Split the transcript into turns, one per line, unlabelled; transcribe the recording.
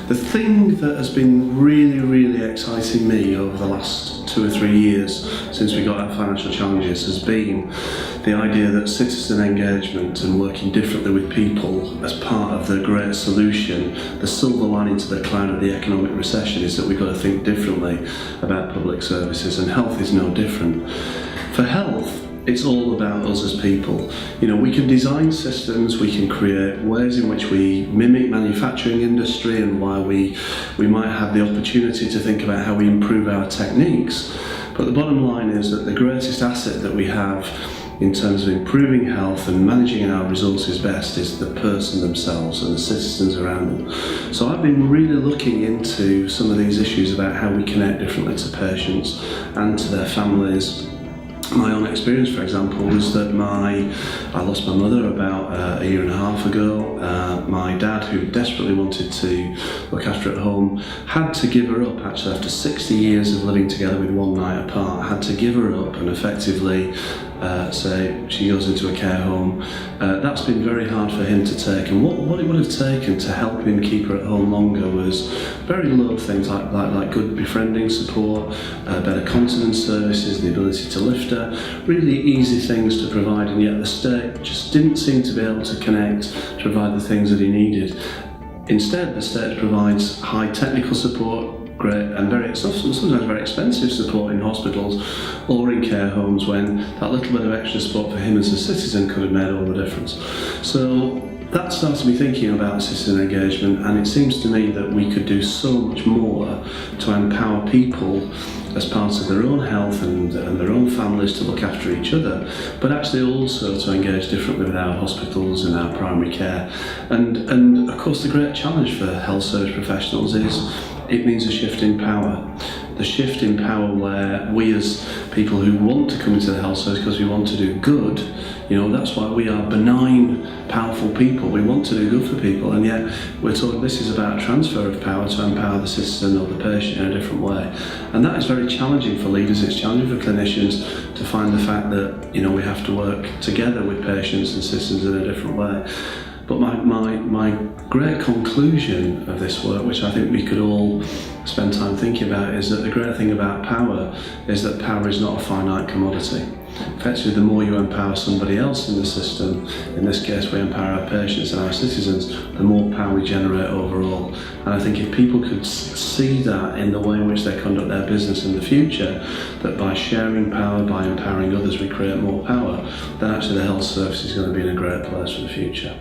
The thing that has been really exciting me over the last 2 or 3 years since we got our financial challenges has been the idea that citizen engagement and working differently with people as part of the great solution, the silver lining to the cloud of the economic recession, is that we've got to think differently about public services, and health is no different. For health, it's all about us as people. You know, we can design systems, we can create ways in which we mimic manufacturing industry and why we might have the opportunity to think about how we improve our techniques. But the bottom line is that the greatest asset that we have in terms of improving health and managing our resources best is the person themselves and the citizens around them. So I've been really looking into some of these issues about how we connect differently to patients and to their families. My own experience, for example, was that I lost my mother about 1.5 years ago. My dad, who desperately wanted to look after at home, had to give her up actually after 60 years of living together with one night apart, had to give her up and effectively say she goes into a care home. That's been very hard for him to take, and what it would have taken to help him keep her at home longer was very low things like good befriending support, better continence services, the ability to lift her, really easy things to provide, and yet the state just didn't seem to be able to connect to provide the things that he needed. Instead, the state provides high technical support, great and sometimes very expensive support in hospitals or in care homes, when that little bit of extra support for him as a citizen could have made all the difference. So that started me thinking about citizen engagement, and it seems to me that we could do so much more to empower people as part of their own health and their own families to look after each other, but actually also to engage differently with our hospitals and our primary care. And of course the great challenge for health service professionals is it means a shift in power. The shift in power where we as people who want to come into the health service because we want to do good, you know, that's why we are benign, powerful people. We want to do good for people, and yet we're told this is about transfer of power to empower the citizen or the patient in a different way. And that is very challenging for leaders, it's challenging for clinicians to find the fact that, you know, we have to work together with patients and citizens in a different way. But my great conclusion of this work, which I think we could all spend time thinking about, is that the great thing about power is that power is not a finite commodity. Effectively, the more you empower somebody else in the system, in this case we empower our patients and our citizens, the more power we generate overall. And I think if people could see that in the way in which they conduct their business in the future, that by sharing power, by empowering others, we create more power, then actually the health service is going to be in a great place for the future.